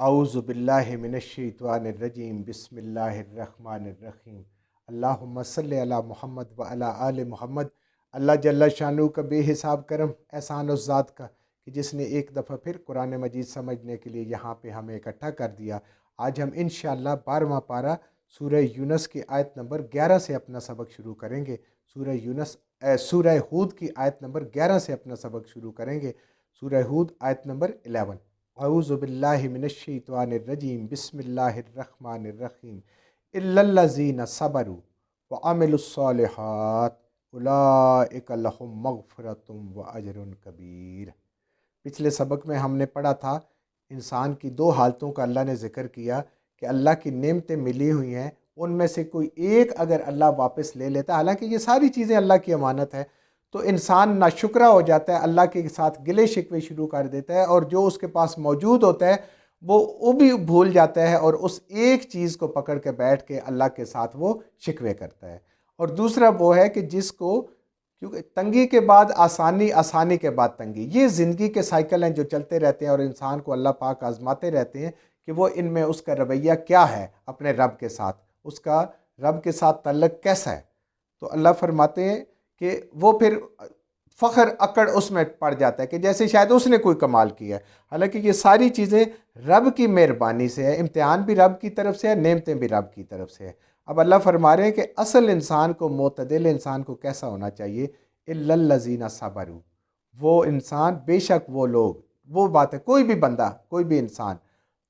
اعوذ باللہ من الشیطان الرجیم بسم اللہ الرحمن الرحیم اللہم صلی علی محمد و علی آل محمد۔ اللہ جل شانہ کا بے حساب کرم احسان اس ذات کا کہ جس نے ایک دفعہ پھر قرآن مجید سمجھنے کے لیے یہاں پہ ہمیں اکٹھا کر دیا۔ آج ہم انشاءاللہ 12واں پارہ سورہ یونس کی آیت نمبر 11 سے اپنا سبق شروع کریں گے۔ سورہ ہود کی آیت نمبر 11 سے اپنا سبق شروع کریں گے۔ سورہ ہود آیت نمبر 11۔ اعوذ باللہ من الشیطان الرجیم بسم اللہ الرحمن الرحیم الا الذین صبروا وعملوا الصالحات اولئک لہم مغفرۃ واجر کبیر۔ پچھلے سبق میں ہم نے پڑھا تھا انسان کی دو حالتوں کا اللہ نے ذکر کیا کہ اللہ کی نعمتیں ملی ہوئی ہیں، ان میں سے کوئی ایک اگر اللہ واپس لے لیتا ہے، حالانکہ یہ ساری چیزیں اللہ کی امانت ہے، تو انسان ناشکرہ ہو جاتا ہے، اللہ کے ساتھ گلے شکوے شروع کر دیتا ہے، اور جو اس کے پاس موجود ہوتا ہے وہ بھی بھول جاتا ہے، اور اس ایک چیز کو پکڑ کے بیٹھ کے اللہ کے ساتھ وہ شکوے کرتا ہے۔ اور دوسرا وہ ہے کہ جس کو، کیونکہ تنگی کے بعد آسانی، آسانی کے بعد تنگی، یہ زندگی کے سائیکل ہیں جو چلتے رہتے ہیں، اور انسان کو اللہ پاک آزماتے رہتے ہیں کہ وہ ان میں اس کا رویہ کیا ہے اپنے رب کے ساتھ، اس کا رب کے ساتھ تعلق کیسا ہے۔ تو اللہ فرماتے ہیں کہ وہ پھر فخر اکڑ اس میں پڑ جاتا ہے کہ جیسے شاید اس نے کوئی کمال کیا ہے، حالانکہ یہ ساری چیزیں رب کی مہربانی سے ہے، امتحان بھی رب کی طرف سے ہے، نعمتیں بھی رب کی طرف سے ہے۔ اب اللہ فرما رہے ہیں کہ اصل انسان کو، معتدل انسان کو کیسا ہونا چاہیے؟ الا الذین صبروا، وہ انسان، بے شک وہ لوگ، وہ بات ہے، کوئی بھی بندہ، کوئی بھی انسان،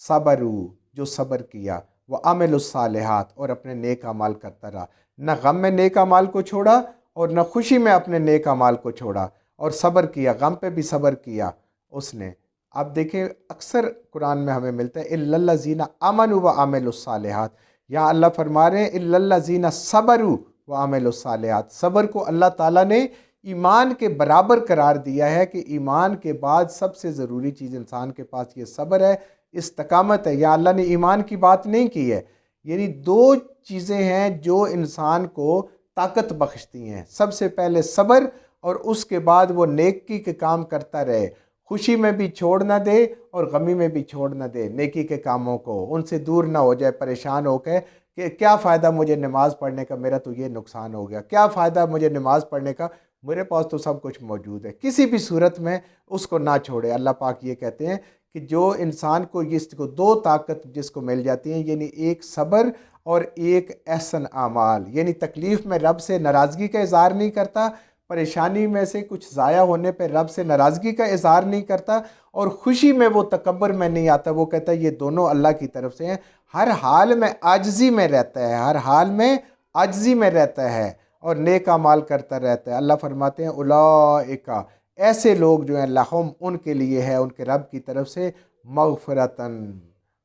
صبروا، جو صبر کیا، وعملوا الصالحات، اور اپنے نیک اعمال کرتا رہا، نہ غم میں نیک اعمال کو چھوڑا اور نہ خوشی میں اپنے نیک اعمال کو چھوڑا، اور صبر کیا، غم پہ بھی صبر کیا اس نے۔ اب دیکھیں اکثر قرآن میں ہمیں ملتا ہے الا الذین آمنوا وعملوا الصالحات، یہاں اللہ فرما رہے ہیں الا الذین صبروا وعملوا الصالحات۔ صبر کو اللہ تعالیٰ نے ایمان کے برابر قرار دیا ہے کہ ایمان کے بعد سب سے ضروری چیز انسان کے پاس یہ صبر ہے، استقامت ہے۔ یہاں اللہ نے ایمان کی بات نہیں کی ہے، یعنی دو چیزیں ہیں جو انسان کو طاقت بخشتی ہیں، سب سے پہلے صبر، اور اس کے بعد وہ نیکی کے کام کرتا رہے، خوشی میں بھی چھوڑ نہ دے اور غمی میں بھی چھوڑ نہ دے نیکی کے کاموں کو، ان سے دور نہ ہو جائے پریشان ہو کے کہ کیا فائدہ مجھے نماز پڑھنے کا، میرا تو یہ نقصان ہو گیا، کیا فائدہ مجھے نماز پڑھنے کا، میرے پاس تو سب کچھ موجود ہے۔ کسی بھی صورت میں اس کو نہ چھوڑے۔ اللہ پاک یہ کہتے ہیں کہ جو انسان کو، اس کو دو طاقت جس کو مل جاتی ہیں، یعنی ایک صبر اور ایک احسن اعمال، یعنی تکلیف میں رب سے ناراضگی کا اظہار نہیں کرتا، پریشانی میں سے کچھ ضائع ہونے پہ رب سے ناراضگی کا اظہار نہیں کرتا، اور خوشی میں وہ تکبر میں نہیں آتا، وہ کہتا ہے یہ دونوں اللہ کی طرف سے ہیں، ہر حال میں عاجزی میں رہتا ہے، ہر حال میں عاجزی میں رہتا ہے اور نیک اعمال کرتا رہتا ہے۔ اللہ فرماتے ہیں اولئک، ایسے لوگ جو ہیں، لہم، ان کے لیے ہے ان کے رب کی طرف سے، مغفرتاً،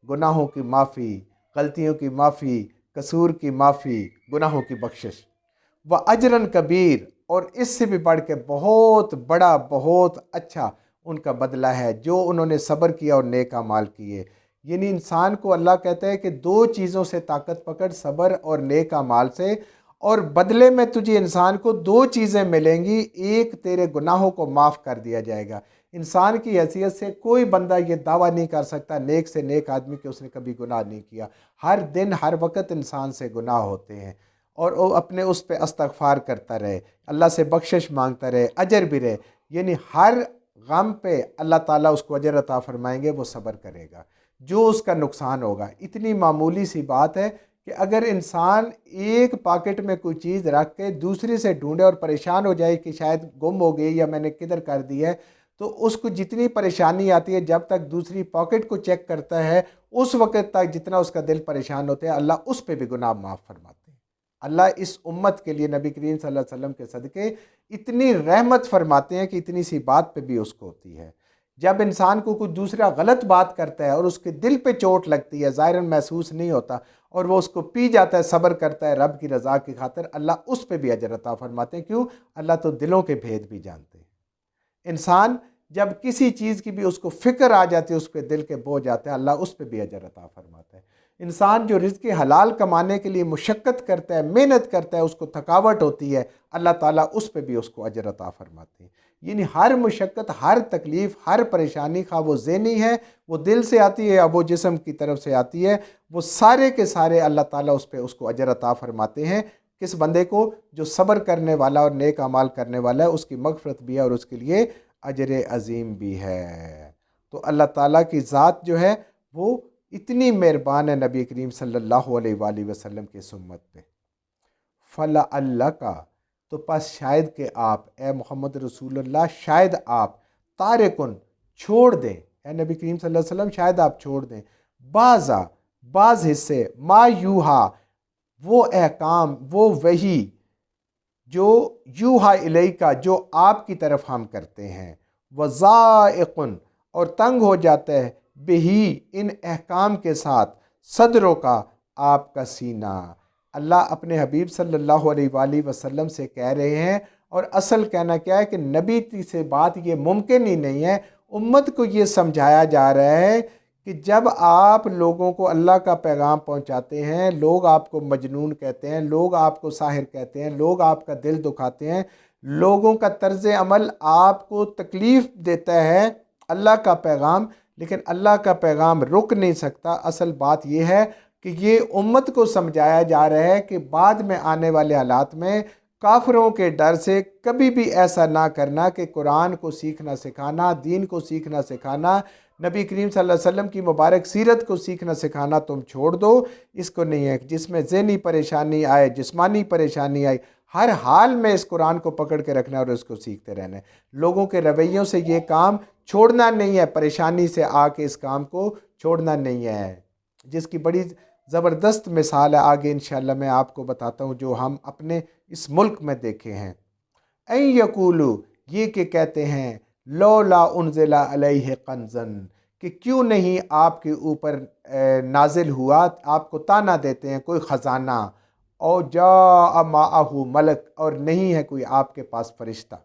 گناہوں کی معافی، غلطیوں کی معافی، قصور کی معافی، گناہوں کی بخشش، وَأَجْرًا کبیر، اور اس سے بھی بڑھ کے بہت بڑا، بہت اچھا ان کا بدلہ ہے جو انہوں نے صبر کیا اور نیک اعمال کیے۔ یعنی انسان کو اللہ کہتا ہے کہ دو چیزوں سے طاقت پکڑ، صبر اور نیک اعمال سے، اور بدلے میں تجھے انسان کو دو چیزیں ملیں گی، ایک تیرے گناہوں کو معاف کر دیا جائے گا۔ انسان کی حیثیت سے کوئی بندہ یہ دعویٰ نہیں کر سکتا، نیک سے نیک آدمی، کہ اس نے کبھی گناہ نہیں کیا۔ ہر دن ہر وقت انسان سے گناہ ہوتے ہیں، اور وہ اپنے اس پہ استغفار کرتا رہے، اللہ سے بخشش مانگتا رہے، اجر بھی رہے، یعنی ہر غم پہ اللہ تعالیٰ اس کو اجر عطا فرمائیں گے، وہ صبر کرے گا جو اس کا نقصان ہوگا۔ اتنی معمولی سی بات ہے کہ اگر انسان ایک پاکٹ میں کوئی چیز رکھ کے دوسری سے ڈھونڈے اور پریشان ہو جائے کہ شاید گم ہو گئی یا میں نے کدھر کر دی ہے، تو اس کو جتنی پریشانی آتی ہے، جب تک دوسری پاکٹ کو چیک کرتا ہے اس وقت تک جتنا اس کا دل پریشان ہوتا ہے، اللہ اس پہ بھی گناہ معاف فرماتے ہیں۔ اللہ اس امت کے لیے، نبی کریم صلی اللہ علیہ وسلم کے صدقے، اتنی رحمت فرماتے ہیں کہ اتنی سی بات پہ بھی اس کو ہوتی ہے۔ جب انسان کو کوئی دوسرا غلط بات کرتا ہے اور اس کے دل پہ چوٹ لگتی ہے، ظاہراً محسوس نہیں ہوتا، اور وہ اس کو پی جاتا ہے، صبر کرتا ہے رب کی رضا کی خاطر، اللہ اس پہ بھی اجر عطا فرماتے ہیں۔ کیوں؟ اللہ تو دلوں کے بھید بھی جانتے ہیں۔ انسان جب کسی چیز کی بھی اس کو فکر آ جاتی ہے، اس پہ دل کے بوجھ آتے ہیں، اللہ اس پہ بھی اجر عطا فرماتا ہے۔ انسان جو رزق حلال کمانے کے لیے مشقت کرتا ہے، محنت کرتا ہے، اس کو تھکاوٹ ہوتی ہے، اللہ تعالیٰ اس پہ بھی اس کو اجر عطا فرماتے ہیں۔ یعنی ہر مشقت، ہر تکلیف، ہر پریشانی، خواہ وہ ذہنی ہے، وہ دل سے آتی ہے یا وہ جسم کی طرف سے آتی ہے، وہ سارے کے سارے اللہ تعالیٰ اس پہ اس کو اجر عطا فرماتے ہیں۔ کس بندے کو؟ جو صبر کرنے والا اور نیک اعمال کرنے والا ہے، اس کی مغفرت بھی ہے اور اس کے لیے اجر عظیم بھی ہے۔ تو اللہ تعالیٰ کی ذات جو ہے وہ اتنی مہربان ہے نبی کریم صلی اللہ علیہ وآلہ وسلم کی سمت پہ۔ فلا اللہ کا، تو پس شاید کہ آپ اے محمد رسول اللہ، شاید آپ تارکن چھوڑ دیں، اے نبی کریم صلی اللہ علیہ وسلم شاید آپ چھوڑ دیں، بعض حصے، ما یوہا، وہ احکام، وہ وحی، جو یوہا الیکا، جو آپ کی طرف ہم کرتے ہیں، وضائقن، اور تنگ ہو جاتا ہے، بہی، ان احکام کے ساتھ، صدروں کا، آپ کا سینہ۔ اللہ اپنے حبیب صلی اللہ علیہ وآلہ وسلم سے کہہ رہے ہیں، اور اصل کہنا کیا ہے کہ نبی سے بات یہ ممکن ہی نہیں ہے۔ امت کو یہ سمجھایا جا رہا ہے کہ جب آپ لوگوں کو اللہ کا پیغام پہنچاتے ہیں، لوگ آپ کو مجنون کہتے ہیں، لوگ آپ کو ساحر کہتے ہیں، لوگ آپ کا دل دکھاتے ہیں، لوگوں کا طرز عمل آپ کو تکلیف دیتا ہے، اللہ کا پیغام، لیکن اللہ کا پیغام رک نہیں سکتا۔ اصل بات یہ ہے کہ یہ امت کو سمجھایا جا رہا ہے کہ بعد میں آنے والے حالات میں کافروں کے ڈر سے کبھی بھی ایسا نہ کرنا کہ قرآن کو سیکھنا سکھانا، دین کو سیکھنا سکھانا، نبی کریم صلی اللہ علیہ وسلم کی مبارک سیرت کو سیکھنا سکھانا تم چھوڑ دو۔ اس کو نہیں ہے، جس میں ذہنی پریشانی آئے، جسمانی پریشانی آئے، ہر حال میں اس قرآن کو پکڑ کے رکھنا اور اس کو سیکھتے رہنا ہے۔ لوگوں کے رویوں سے یہ کام چھوڑنا نہیں ہے، پریشانی سے آ کے اس کام کو چھوڑنا نہیں ہے، جس کی بڑی زبردست مثال ہے، آگے انشاءاللہ میں آپ کو بتاتا ہوں، جو ہم اپنے اس ملک میں دیکھے ہیں۔ این یقولو، یہ کہ کہتے ہیں، لولا انزل علیہ کنزن، کہ کیوں نہیں آپ کے اوپر نازل ہوا، آپ کو طعنہ دیتے ہیں کوئی خزانہ، او جاء معہ ملک، اور نہیں ہے کوئی آپ کے پاس فرشتہ۔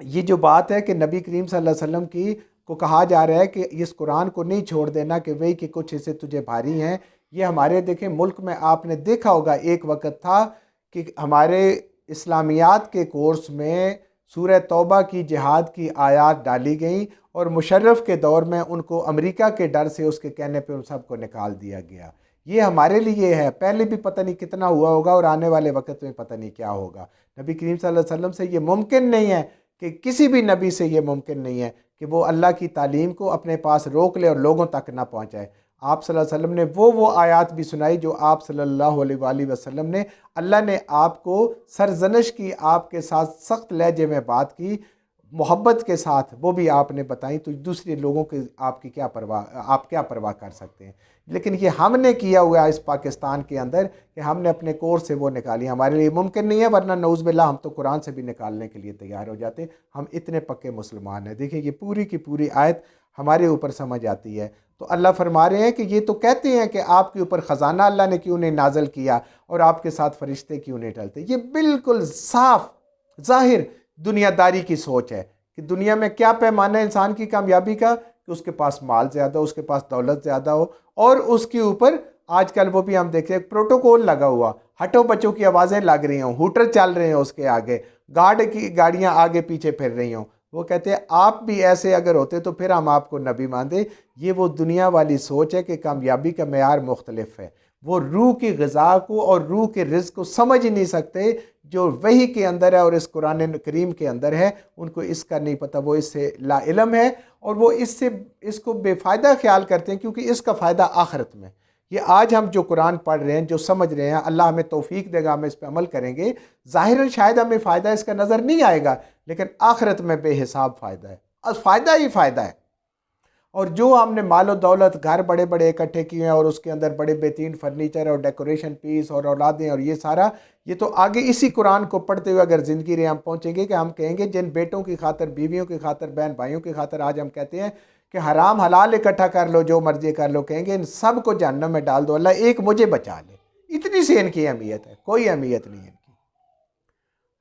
یہ جو بات ہے کہ نبی کریم صلی اللہ علیہ وسلم کی کو کہا جا رہا ہے کہ اس قرآن کو نہیں چھوڑ دینا، کہ وہی کہ کچھ حصے تجھے بھاری ہیں، یہ ہمارے دیکھیں ملک میں آپ نے دیکھا ہوگا، ایک وقت تھا کہ ہمارے اسلامیات کے کورس میں سورہ توبہ کی جہاد کی آیات ڈالی گئیں، اور مشرف کے دور میں ان کو امریکہ کے ڈر سے اس کے کہنے پہ ان سب کو نکال دیا گیا۔ یہ ہمارے لیے ہے، پہلے بھی پتہ نہیں کتنا ہوا ہوگا اور آنے والے وقت میں پتہ نہیں کیا ہوگا۔ نبی کریم صلی اللہ علیہ وسلم سے یہ ممکن نہیں ہے، کہ کسی بھی نبی سے یہ ممکن نہیں ہے کہ وہ اللہ کی تعلیم کو اپنے پاس روک لے اور لوگوں تک نہ پہنچائے۔ آپ صلی اللہ علیہ وسلم نے وہ آیات بھی سنائی جو آپ صلی اللہ علیہ وآلہ وسلم نے، اللہ نے آپ کو سرزنش کی، آپ کے ساتھ سخت لہجے میں بات کی، محبت کے ساتھ، وہ بھی آپ نے بتائیں، تو دوسرے لوگوں کے آپ کی کیا پرواہ، آپ کیا پرواہ کر سکتے ہیں؟ لیکن یہ ہم نے کیا ہوا ہے اس پاکستان کے اندر کہ ہم نے اپنے کورس سے وہ نکالی، ہمارے لیے ممکن نہیں ہے، ورنہ نعوذ باللہ ہم تو قرآن سے بھی نکالنے کے لیے تیار ہو جاتے، ہم اتنے پکے مسلمان ہیں۔ دیکھیں یہ پوری کی پوری آیت ہمارے اوپر سمجھ آتی ہے۔ تو اللہ فرما رہے ہیں کہ یہ تو کہتے ہیں کہ آپ کے اوپر خزانہ اللہ نے کیوں نہیں نازل کیا اور آپ کے ساتھ فرشتے کیوں نہیں ٹلتے۔ یہ بالکل صاف ظاہر دنیا داری کی سوچ ہے کہ دنیا میں کیا پیمانہ ہے انسان کی کامیابی کا، کہ اس کے پاس مال زیادہ ہو، اس کے پاس دولت زیادہ ہو، اور اس کے اوپر آج کل وہ بھی ہم دیکھ رہے ہیں پروٹوکول لگا ہوا، ہٹو بچوں کی آوازیں لگ رہی ہوں، ہوٹر چل رہے ہیں اس کے آگے، گارڈ کی گاڑیاں آگے پیچھے پھر رہی ہوں، وہ کہتے ہیں آپ بھی ایسے اگر ہوتے تو پھر ہم آپ کو نبی مانتے۔ یہ وہ دنیا والی سوچ ہے کہ کامیابی کا معیار مختلف ہے، وہ روح کی غذا کو اور روح کے رزق کو سمجھ ہی نہیں سکتے، جو وحی کے اندر ہے اور اس قرآن کریم کے اندر ہے، ان کو اس کا نہیں پتہ، وہ اس سے لا علم ہے، اور وہ اس کو بے فائدہ خیال کرتے ہیں، کیونکہ اس کا فائدہ آخرت میں۔ یہ آج ہم جو قرآن پڑھ رہے ہیں، جو سمجھ رہے ہیں، اللہ ہمیں توفیق دے گا، ہم اس پہ عمل کریں گے، ظاہراً شاید ہمیں فائدہ اس کا نظر نہیں آئے گا، لیکن آخرت میں بے حساب فائدہ ہے، اور فائدہ ہی فائدہ ہے۔ اور جو ہم نے مال و دولت، گھر بڑے بڑے اکٹھے کیے ہیں، اور اس کے اندر بڑے بہترین فرنیچر اور ڈیکوریشن پیس اور اولادیں اور یہ سارا، یہ تو آگے اسی قرآن کو پڑھتے ہوئے اگر زندگی رہے ہم پہنچیں گے کہ ہم کہیں گے جن بیٹوں کی خاطر، بیویوں کی خاطر، بہن بھائیوں کی خاطر آج ہم کہتے ہیں کہ حرام حلال اکٹھا کر لو، جو مرضی کر لو، کہیں گے ان سب کو جہنم میں ڈال دو، اللہ ایک مجھے بچا لے۔ اتنی سی ان کی اہمیت ہے، کوئی اہمیت نہیں ہے ان کی۔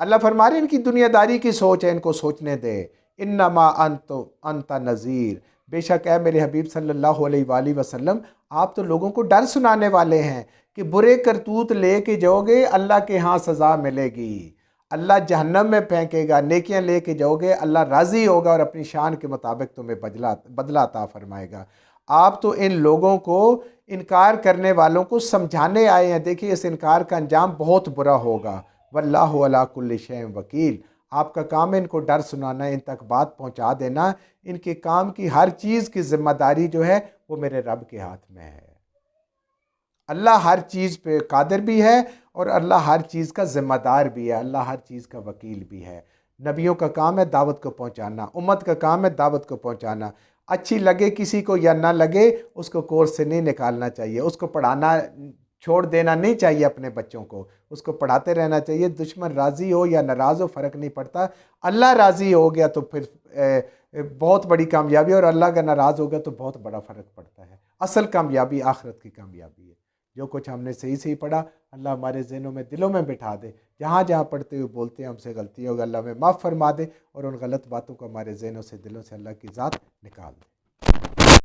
اللہ فرما رہے ہیں ان کی دنیا داری کی سوچ ہے، ان کو سوچنے دے۔ انما انت نذیر، بے شک اے میرے حبیب صلی اللہ علیہ وآلہ وسلم، آپ تو لوگوں کو ڈر سنانے والے ہیں کہ برے کرتوت لے کے جاؤ گے، اللہ کے ہاں سزا ملے گی۔ اللہ جہنم میں پھینکے گا، نیکیاں لے کے جاؤ گے، اللہ راضی ہوگا اور اپنی شان کے مطابق تمہیں بدلہ عطا فرمائے گا۔ آپ تو ان لوگوں کو، انکار کرنے والوں کو سمجھانے آئے ہیں، دیکھیے اس انکار کا انجام بہت برا ہوگا۔ واللہ علی کل شیء وکیل، آپ کا کام ہے ان کو ڈر سنانا، ان تک بات پہنچا دینا، ان کے کام کی ہر چیز کی ذمہ داری جو ہے وہ میرے رب کے ہاتھ میں ہے۔ اللہ ہر چیز پہ قادر بھی ہے اور اللہ ہر چیز کا ذمہ دار بھی ہے، اللہ ہر چیز کا وکیل بھی ہے۔ نبیوں کا کام ہے دعوت کو پہنچانا، امت کا کام ہے دعوت کو پہنچانا۔ اچھی لگے کسی کو یا نہ لگے، اس کو کورس سے نہیں نکالنا چاہیے، اس کو پڑھانا چھوڑ دینا نہیں چاہیے، اپنے بچوں کو اس کو پڑھاتے رہنا چاہیے۔ دشمن راضی ہو یا ناراض ہو فرق نہیں پڑتا، اللہ راضی ہو گیا تو پھر بہت بڑی کامیابی، اور اللہ کا ناراض ہو گیا تو بہت بڑا فرق پڑتا ہے۔ اصل کامیابی آخرت کی کامیابی ہے۔ جو کچھ ہم نے صحیح پڑھا اللہ ہمارے ذہنوں میں، دلوں میں بٹھا دے، جہاں جہاں پڑھتے ہوئے بولتے ہیں ہم سے غلطی ہوگا، اللہ ہمیں معاف فرما دے، اور ان غلط باتوں کو ہمارے ذہنوں سے، دلوں سے اللہ کی ذات نکال دے۔